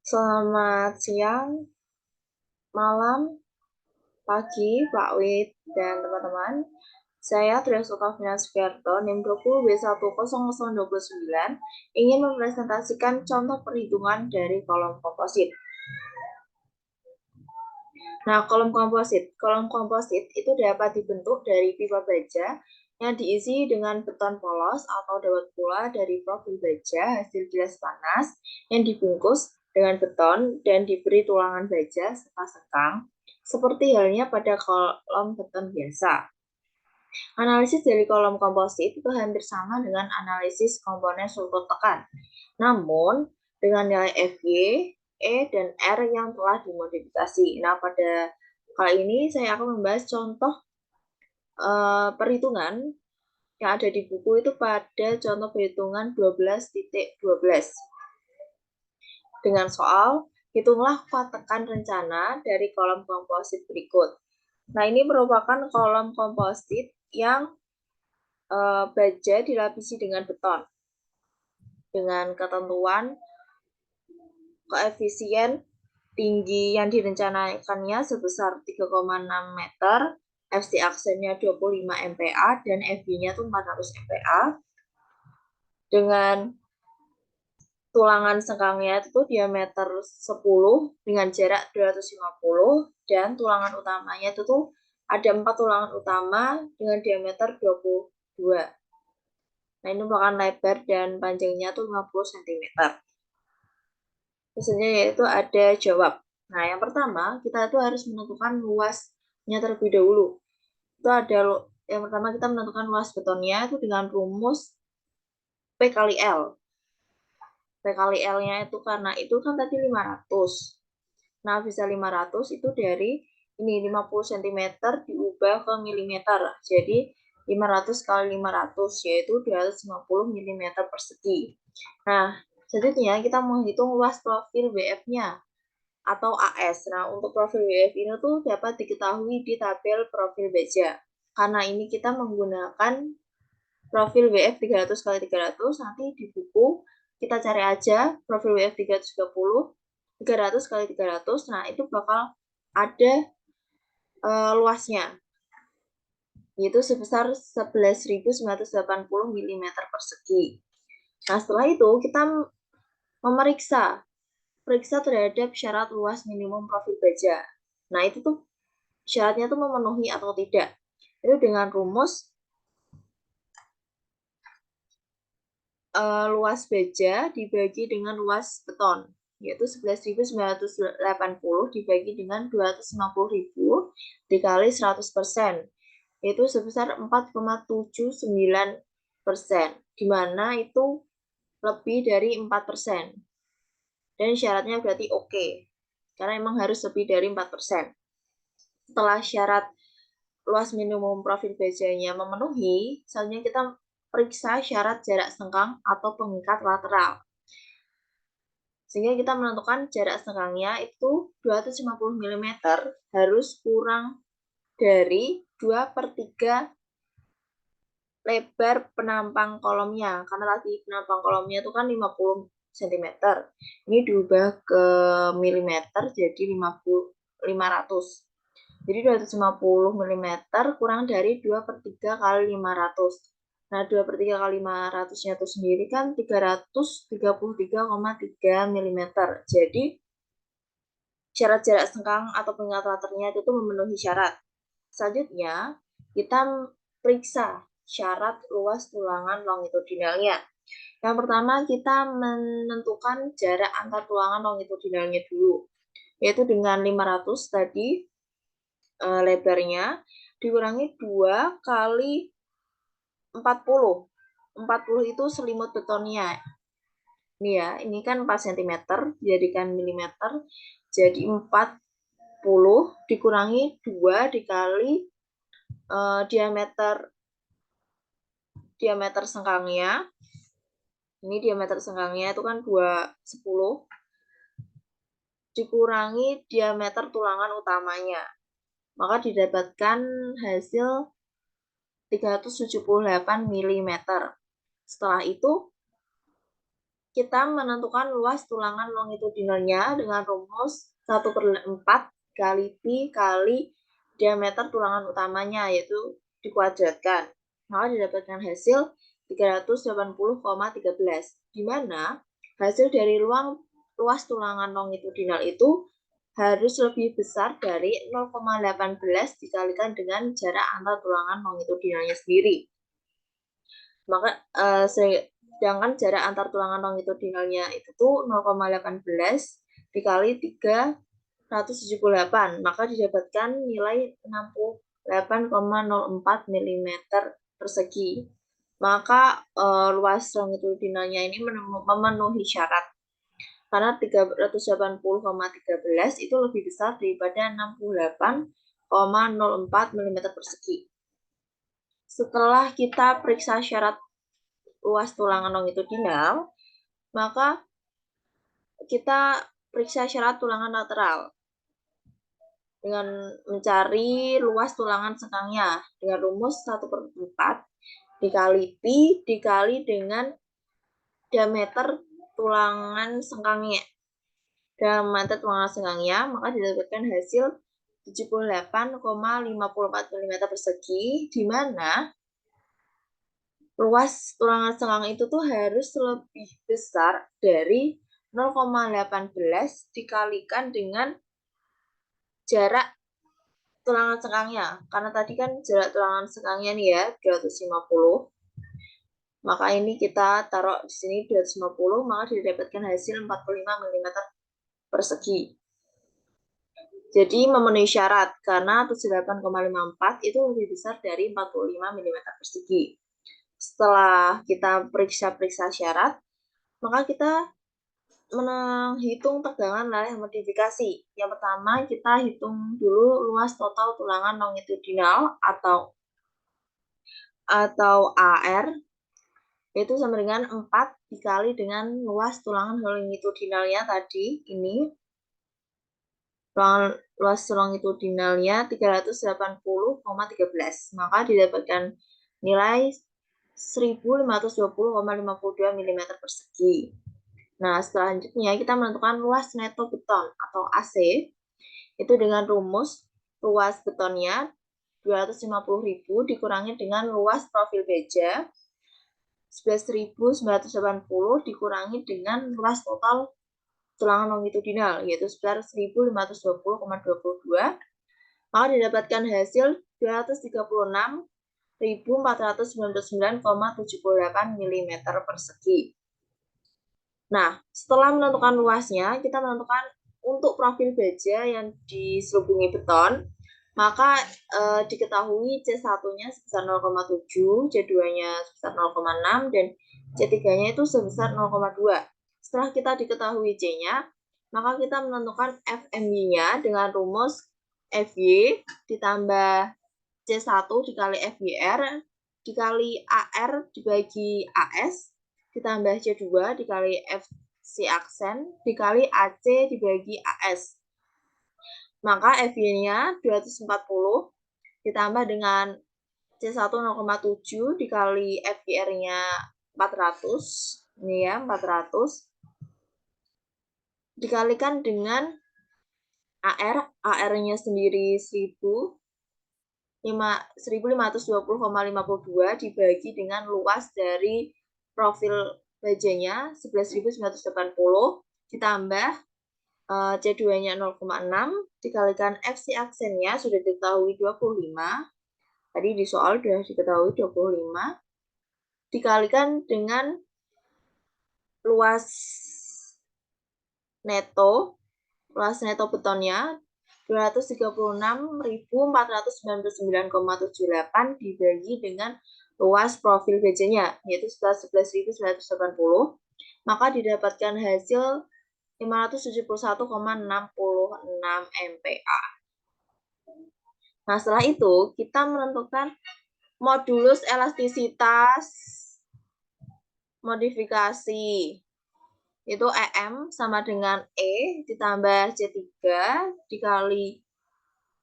Selamat siang, malam, pagi, Pak Wid, dan teman-teman. Saya Triasuka Finansiarto, NIM 20B10029, ingin mempresentasikan contoh perhitungan dari kolom komposit. Nah, kolom komposit itu dapat dibentuk dari pipa baja yang diisi dengan beton polos atau dapat pula dari profil baja hasil bilas panas yang dibungkus dengan beton dan diberi tulangan baja serta sekang, seperti halnya pada kolom beton biasa. Analisis dari kolom komposit itu hampir sama dengan analisis komponen struktur tekan. Namun, dengan nilai FY, E, dan R yang telah dimodifikasi. Nah, pada kali ini saya akan membahas contoh perhitungan yang ada di buku itu pada contoh perhitungan 12.12. Dengan soal, hitunglah kuat tekan rencana dari kolom komposit berikut. Nah, ini merupakan kolom komposit yang baja dilapisi dengan beton dengan ketentuan koefisien tinggi yang direncanakannya sebesar 3,6 meter, FC aksennya 25 MPa, dan FB-nya itu 400 MPa. Dengan tulangan sengkangnya itu diameter 10 dengan jarak 250, dan tulangan utamanya itu tuh ada 4 tulangan utama dengan diameter 22. Nah, ini merupakan lebar dan panjangnya tuh 50 cm. Misalnya yaitu ada jawab. Nah, yang pertama, kita itu harus menentukan luasnya terlebih dahulu. Itu ada yang pertama kita menentukan luas betonnya itu dengan rumus P kali L. P kali L-nya itu karena itu kan tadi 500. Nah, bisa 500 itu dari ini 50 cm diubah ke milimeter. Jadi 500 kali 500 yaitu 250 mm persegi. Nah, selanjutnya kita menghitung luas profil WF-nya atau AS. Nah, untuk profil WF ini tuh dapat diketahui di tabel profil baja. Karena ini kita menggunakan profil WF 300 kali 300, nanti di buku kita cari aja profil WF 300 kali 300, nah itu bakal ada luasnya, yaitu sebesar 11.980 mm persegi. Nah, setelah itu kita periksa terhadap syarat luas minimum profil baja. Nah, itu tuh syaratnya tuh memenuhi atau tidak. Itu dengan rumus luas baja dibagi dengan luas beton, yaitu 11.980 dibagi dengan 250.000 dikali 100%, yaitu sebesar 4,79%, di mana itu lebih dari 4%. Dan syaratnya berarti oke, karena memang harus lebih dari 4%. Setelah syarat luas minimum profil bajanya memenuhi, selanjutnya kita periksa syarat jarak sengkang atau pengikat lateral. Sehingga kita menentukan jarak sengkangnya itu 250 mm harus kurang dari 2/3 lebar penampang kolomnya. Karena tadi penampang kolomnya itu kan 50 cm. Ini diubah ke milimeter jadi 500. Jadi 250 mm kurang dari 2/3 kali 500. Nah, 2/3 kali 500-nya itu sendiri kan 333,3 mm. Jadi, syarat jarak sengkang atau pengingat latarnya itu memenuhi syarat. Selanjutnya, kita periksa syarat luas tulangan longitudinalnya. Yang pertama, kita menentukan jarak antar tulangan longitudinalnya dulu, yaitu dengan 500 tadi lebarnya dikurangi 2 kali 40. 40 itu selimut betonnya. Ini ya, ini kan 4 cm dijadikan milimeter, jadi 40 dikurangi 2 dikali diameter sengkangnya. Ini diameter sengkangnya itu kan 210 dikurangi diameter tulangan utamanya. Maka didapatkan hasil 378 mm. Setelah itu kita menentukan luas tulangan longitudinalnya dengan rumus 1/4 kali pi kali diameter tulangan utamanya, yaitu dikuadratkan. Maka didapatkan hasil 380,13, di mana hasil dari luas tulangan longitudinal itu harus lebih besar dari 0,18 dikalikan dengan jarak antar tulangan longitudinalnya sendiri. Maka sedangkan jarak antar tulangan longitudinalnya itu tuh 0,18 dikali 378, maka didapatkan nilai 68,04 mm persegi. Maka luas longitudinalnya ini memenuhi syarat, karena 380,13 itu lebih besar daripada 68,04 mm persegi. Setelah kita periksa syarat luas tulangan longitudinal, maka kita periksa syarat tulangan lateral dengan mencari luas tulangan sengkangnya dengan rumus 1/4 dikali pi dikali dengan diameter tulangan sengkangnya. Diameter tulangan sengkangnya, maka didapatkan hasil 78,54 mm persegi, di mana luas tulangan sengkang itu tuh harus lebih besar dari 0,18 dikalikan dengan jarak tulangan sengkangnya. Karena tadi kan jarak tulangan sengkangnya nih ya 250. Maka ini kita taruh di sini 250, maka didapatkan hasil 45 mm persegi. Jadi memenuhi syarat karena 78,54 itu lebih besar dari 45 mm persegi. Setelah kita periksa syarat, maka kita menghitung tegangan laleh modifikasi. Yang pertama, kita hitung dulu luas total tulangan longitudinal atau AR, yaitu sama dengan 4 dikali dengan luas tulangan longitudinalnya tadi, ini. Luas longitudinalnya 380,13, maka didapatkan nilai 1520,52 mm persegi. Nah, selanjutnya kita menentukan luas neto beton atau AC, itu dengan rumus luas betonnya 250.000 dikurangi dengan luas profil baja 11.980 dikurangi dengan luas total tulangan longitudinal, yaitu sebesar 1520,22, maka didapatkan hasil 236.499,78 mm persegi. Nah, setelah menentukan luasnya, kita menentukan untuk profil baja yang diselubungi beton, maka diketahui C1-nya sebesar 0,7, C2-nya sebesar 0,6, dan C3-nya itu sebesar 0,2. Setelah kita diketahui C-nya, maka kita menentukan FMY-nya dengan rumus FY ditambah C1 dikali FYR dikali AR dibagi AS ditambah C2 dikali FC aksen dikali AC dibagi AS. Maka FY-nya 240 ditambah dengan C1 0,7 dikali FYR-nya 400. Ini ya, 400. Dikalikan dengan AR-nya sendiri 1520,52 dibagi dengan luas dari profil bajanya 11.980 ditambah C2-nya 0,6 dikalikan FC aksennya sudah diketahui 25. Tadi di soal sudah diketahui 25 dikalikan dengan luas neto betonnya 236.499,78 dibagi dengan luas profil bajanya, yaitu 11.980, maka didapatkan hasil 571,66 MPa. Nah, setelah itu kita menentukan modulus elastisitas modifikasi. Itu EM sama dengan E ditambah C3 dikali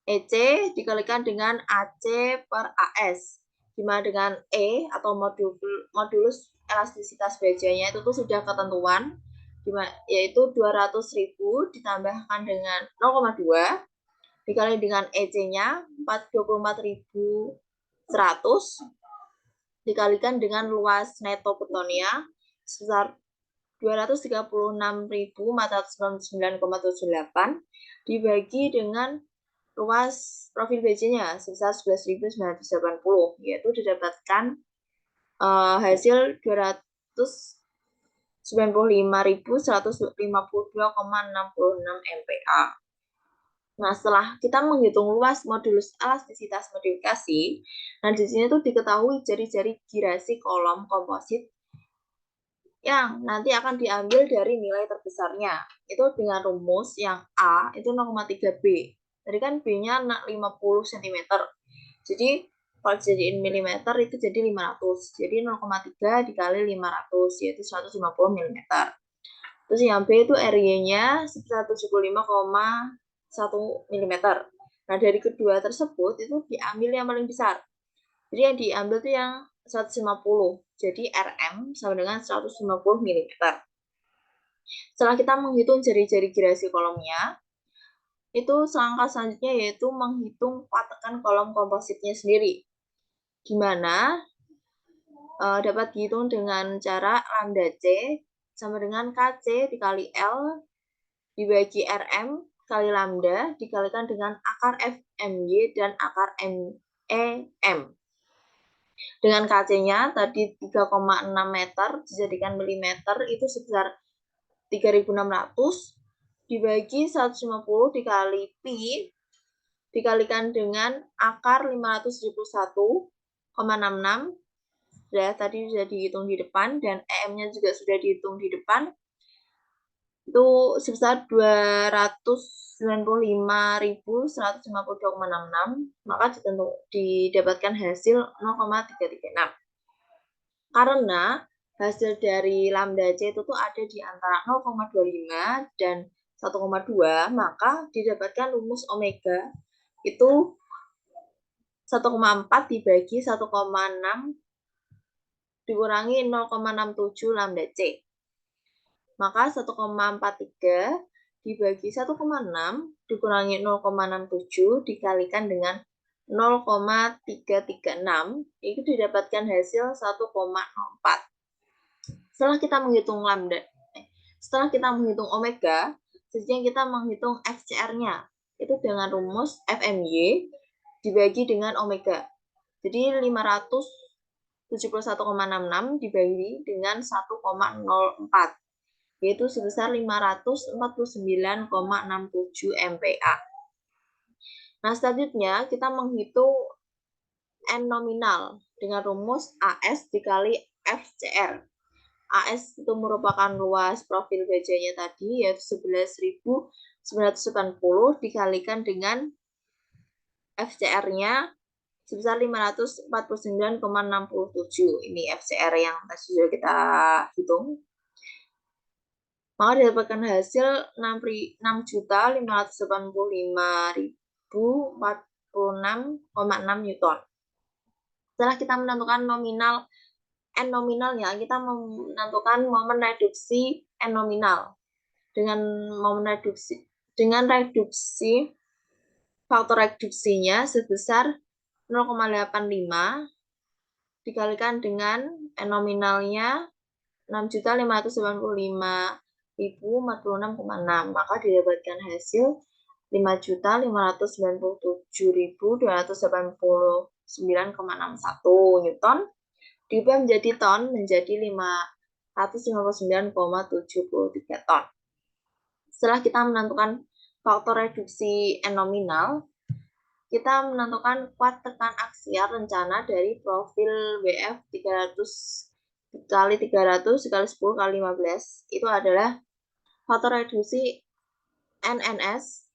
EC dikalikan dengan AC per AS. Dimana dengan E atau modulus elastisitas bajanya itu tuh sudah ketentuan, yaitu 200.000 ditambahkan dengan 0,2 dikali dengan EC-nya 24.100 dikalikan dengan luas neto betonnya sebesar 236.499,78 dibagi dengan luas profil BJ-nya sebesar 11.980, yaitu didapatkan hasil 295.152,66 MPa. Nah, setelah kita menghitung luas modulus elastisitas modifikasi, nah di sini tuh diketahui jari-jari girasi kolom komposit yang nanti akan diambil dari nilai terbesarnya. Itu dengan rumus yang A itu 0,3 B. Tadi kan B-nya 50 cm. Jadi kalau dijadiin milimeter itu jadi 500. Jadi 0,3 dikali 500 yaitu 150 mm. Terus yang B itu area-nya sebesar 75,1 mm. Nah, dari kedua tersebut itu diambil yang paling besar. Jadi yang diambil itu yang 150. Jadi RM sama dengan 150 mm. Setelah kita menghitung jari-jari girasi kolomnya, itu langkah selanjutnya yaitu menghitung patokan kolom kompositnya sendiri. Gimana? Dapat dihitung dengan cara lambda C sama dengan KC dikali L dibagi RM kali lambda dikalikan dengan akar FMY dan akar MEM. Dengan KC-nya tadi 3,6 meter dijadikan milimeter itu sebesar 3.600 dibagi 150 dikali pi dikalikan dengan akar 571,66. Ya, tadi sudah dihitung di depan dan EM-nya juga sudah dihitung di depan. Itu sebesar 295.152,66, maka didapatkan hasil 0,336. Karena hasil dari lambda C itu tuh ada di antara 0,25 dan 1,2, maka didapatkan rumus omega itu 1,4 dibagi 1,6 dikurangi 0,67 lambda C. Maka 1,43 dibagi 1,6 dikurangi 0,67 dikalikan dengan 0,336 itu didapatkan hasil 1,04. Setelah kita menghitung setelah kita menghitung omega, selanjutnya kita menghitung FCR-nya. Itu dengan rumus FMY dibagi dengan omega. Jadi 571,66 dibagi dengan 1,04, yaitu sebesar 549,67 MPa. Nah, selanjutnya kita menghitung N nominal dengan rumus AS dikali FCR. AS itu merupakan luas profil bajanya tadi, yaitu 11.980 dikalikan dengan FCR-nya sebesar 549,67. Ini FCR yang tadi sudah kita hitung. Maka didapatkan hasil 6.585.046,6 Newton. Setelah kita menentukan nominal N nominalnya, kita menentukan momen reduksi N nominal. Dengan reduksi faktor reduksinya sebesar 0,85 dikalikan dengan N nominalnya 6.585.046,6, maka didapatkan hasil 5.597.289,61 Newton diubah menjadi ton menjadi 559,73 ton. Setelah kita menentukan faktor reduksi N nominal, kita menentukan kuat tekan aksial rencana dari profil WF 300 kali 300 kali 10 kali 15 itu adalah faktor reduksi NNS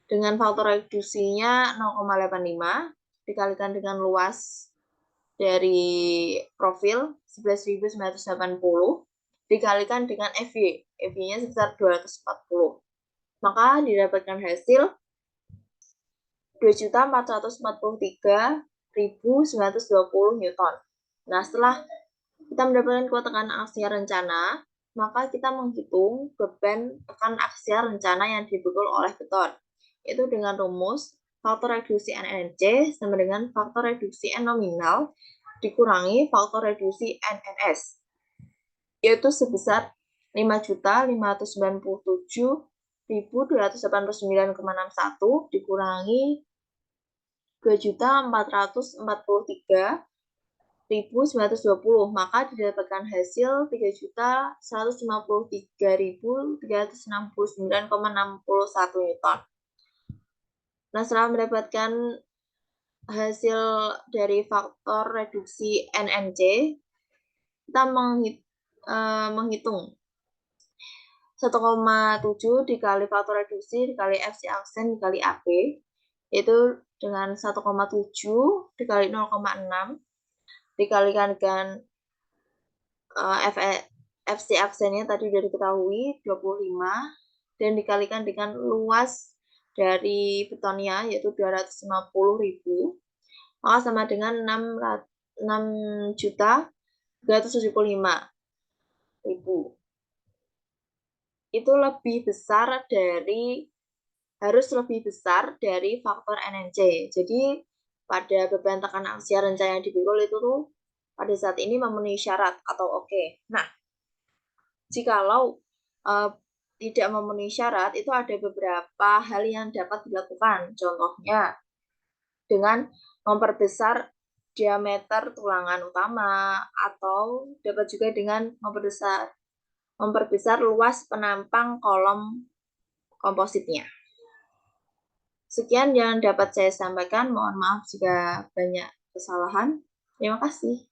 dengan faktor reduksinya 0,85 dikalikan dengan luas dari profil 11.980 dikalikan dengan FY. FY-nya sebesar 240. Maka didapatkan hasil 2.443.920 Newton. Nah, setelah kita mendapatkan kuat tekanan aksial rencana, maka kita menghitung beban tekanan aksial rencana yang dipikul oleh beton. Itu dengan rumus faktor reduksi NNC sama dengan faktor reduksi N nominal dikurangi faktor reduksi NNS, yaitu sebesar 5.597.289,61 dikurangi 2.443.920, maka didapatkan hasil 3.153.369,61 Newton. Nah, setelah mendapatkan hasil dari faktor reduksi NNC, kita menghitung 1,7 dikali faktor reduksi dikali FC aksen dikali AP, itu dengan 1,7 dikali 0,6 dikalikan dengan FC aksennya tadi sudah diketahui 25 dan dikalikan dengan luas dari betonnya yaitu 250.000, maka sama dengan 6.375.000. Itu harus lebih besar dari faktor NNC. Jadi pada beban tekanan aksial rencana yang dipikul itu tuh pada saat ini memenuhi syarat atau oke. Nah, jikalau tidak memenuhi syarat, itu ada beberapa hal yang dapat dilakukan. Contohnya dengan memperbesar diameter tulangan utama, atau dapat juga dengan memperbesar luas penampang kolom kompositnya. Sekian yang dapat saya sampaikan. Mohon maaf jika banyak kesalahan. Terima kasih.